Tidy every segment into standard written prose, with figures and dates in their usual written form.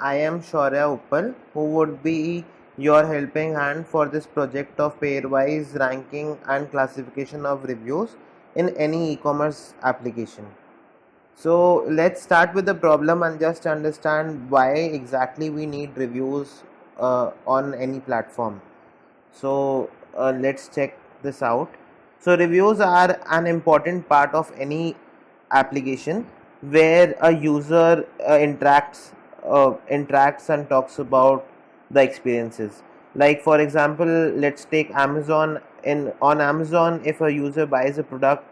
I am Shaurya Uppal, who would be your helping hand for this project of pairwise ranking and classification of reviews in any e-commerce application. So let's start with the problem and just understand why exactly we need reviews on any platform. So let's check this out. So reviews are an important part of any application where a user interacts and talks about the experiences. Like for example, let's take Amazon. In on Amazon, if a user buys a product,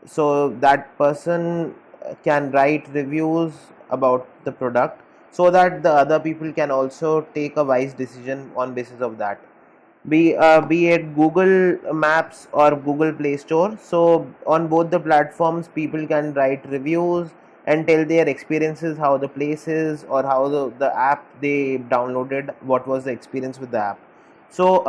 so that person can write reviews about the product so that the other people can also take a wise decision on basis of that, be it Google Maps or Google Play Store. So on both the platforms, people can write reviews and tell their experiences, how the place is or how the app they downloaded, what was the experience with the app. So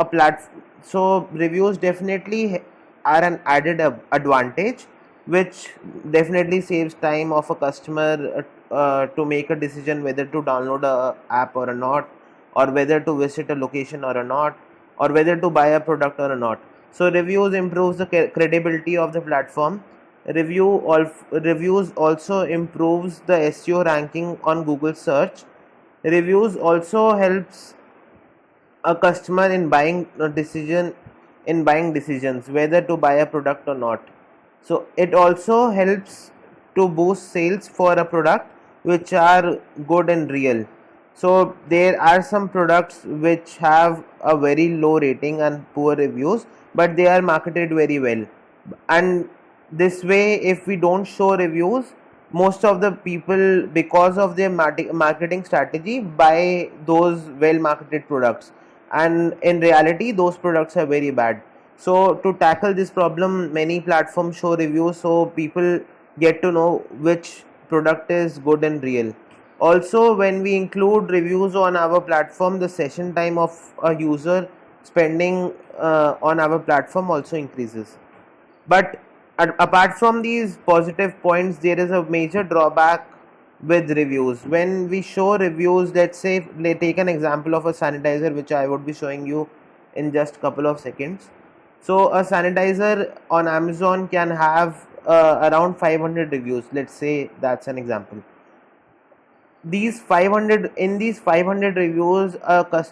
so reviews definitely are an added advantage, which definitely saves time of a customer to make a decision whether to download a app or not, or whether to visit a location or not, or whether to buy a product or not. So reviews improves the credibility of the platform. Reviews also improves the SEO ranking on Google search. Reviews also helps a customer in buying decisions whether to buy a product or not. So it also helps to boost sales for a product which are good and real. So there are some products which have a very low rating and poor reviews, but they are marketed very well. And this way, if we don't show reviews, most of the people, because of their marketing strategy, buy those well marketed products, and in reality those products are very bad. So to tackle this problem, many platforms show reviews so people get to know which product is good and real. Also, when we include reviews on our platform, the session time of a user spending on our platform also increases. But apart from these positive points, there is a major drawback with reviews. When we show reviews, let's say, take an example of a sanitizer, which I would be showing you in just couple of seconds. So a sanitizer on Amazon can have around 500 reviews. Let's say that's an example. These 500 reviews,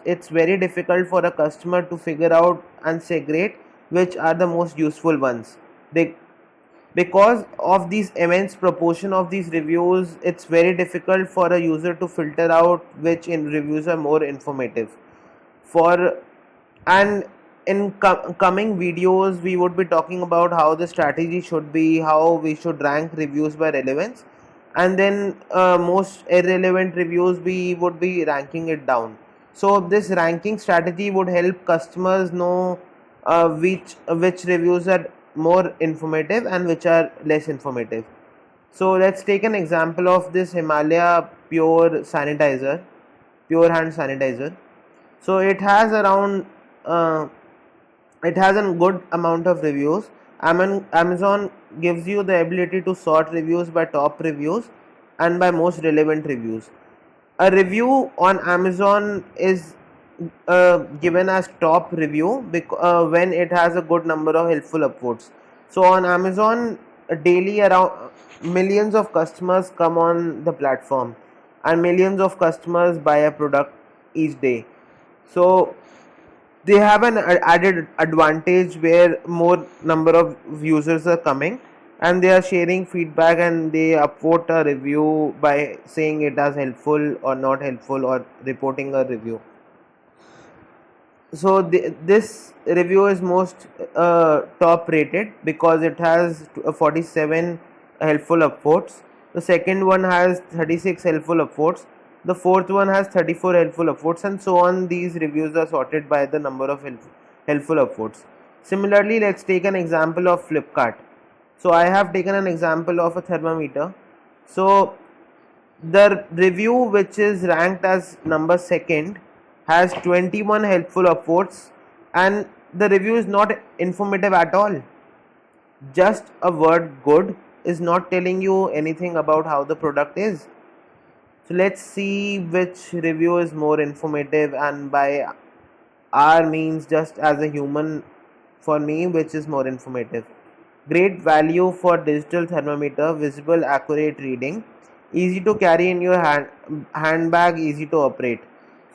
it's very difficult for a customer to figure out and segregate which are the most useful ones. They Because of these immense proportion of these reviews, it's very difficult for a user to filter out which reviews are more informative. For and in coming videos, we would be talking about how the strategy should be, how we should rank reviews by relevance, and then most irrelevant reviews we would be ranking it down. So this ranking strategy would help customers know which reviews are more informative and which are less informative. So let's take an example of this Himalaya pure hand sanitizer. So uh, it has a good amount of reviews. Amazon gives you the ability to sort reviews by top reviews and by most relevant reviews. A review on Amazon is given as top review when it has a good number of helpful upvotes. So on Amazon, daily around millions of customers come on the platform, and millions of customers buy a product each day. So they have an added advantage where more number of users are coming and they are sharing feedback, and they upvote a review by saying it as helpful or not helpful, or reporting a review. So this review is most top rated because it has 47 helpful upvotes. The second one has 36 helpful upvotes. The fourth one has 34 helpful upvotes, and so on. These reviews are sorted by the number of helpful upvotes. Similarly, let's take an example of Flipkart. So I have taken an example of a thermometer. So the review, which is ranked as number second, has 21 helpful upvotes, and the review is not informative at all. Just a word good is not telling you anything about how the product is. So let's see which review is more informative, and by R means just as a human, for me, which is more informative. Great value for digital thermometer, visible accurate reading, easy to carry in your handbag, easy to operate.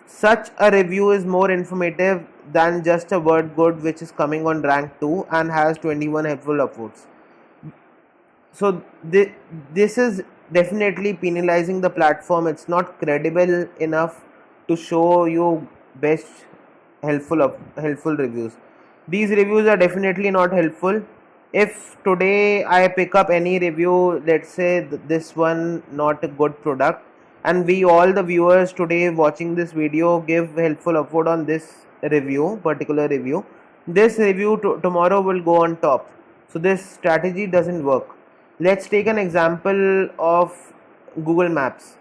Such a review is more informative than just a word good which is coming on rank 2 and has 21 helpful upvotes. So this is definitely penalizing the platform. It's not credible enough to show you best helpful reviews. These reviews are definitely not helpful. If today I pick up any review, let's say this one not a good product, and we all the viewers today watching this video give helpful upvote on this particular review, this review tomorrow will go on top. So this strategy doesn't work. Let's take an example of Google Maps.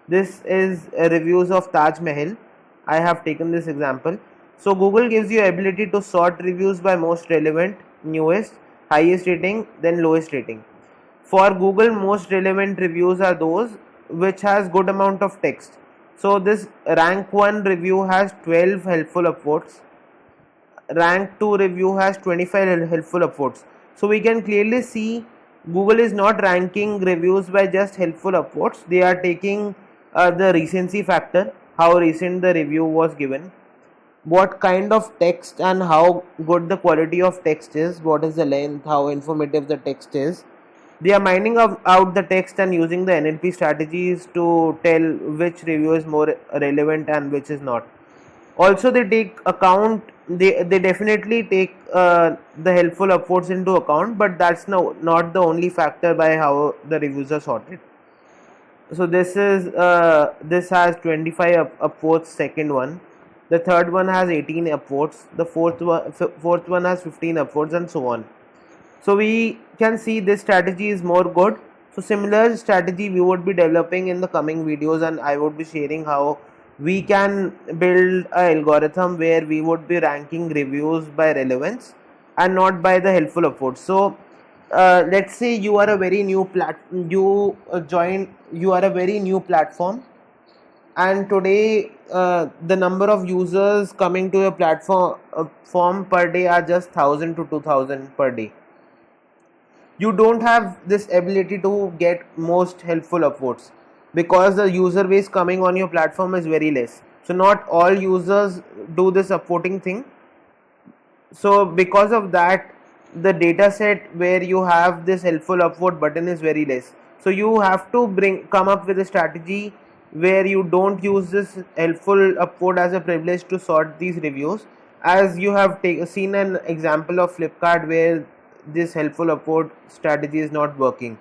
This is reviews of Taj Mahal. I have taken this example. So Google gives you ability to sort reviews by most relevant, newest, highest rating, then lowest rating. For Google, most relevant reviews are those which has good amount of text. So this rank 1 review has 12 helpful upvotes. Rank 2 review has 25 helpful upvotes. So we can clearly see Google is not ranking reviews by just helpful upvotes. They are taking the recency factor, how recent the review was given, what kind of text and how good the quality of text is, what is the length, how informative the text is. They are mining out the text and using the NLP strategies to tell which review is more relevant and which is not. Also they take account, they definitely take the helpful upvotes into account, but that's not the only factor by how the reviews are sorted. So this has 25 upvotes, second one. The third one has 18 upvotes. The fourth one has 15 upvotes, and so on. So we can see this strategy is more good. So similar strategy we would be developing in the coming videos, and I would be sharing how we can build an algorithm where we would be ranking reviews by relevance and not by the helpful upvotes. So let's say you are a very new platform, and today the number of users coming to your platform per day are just 1000 to 2000 per day. You don't have this ability to get most helpful upvotes because the user base coming on your platform is very less. So not all users do this upvoting thing. So because of that, the data set where you have this helpful upvote button is very less. So you have to come up with a strategy where you don't use this helpful upvote as a privilege to sort these reviews, as you have seen an example of Flipkart where this helpful upvote strategy is not working.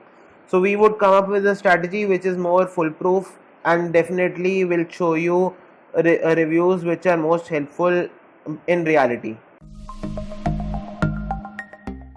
So we would come up with a strategy which is more foolproof and definitely will show you reviews which are most helpful in reality.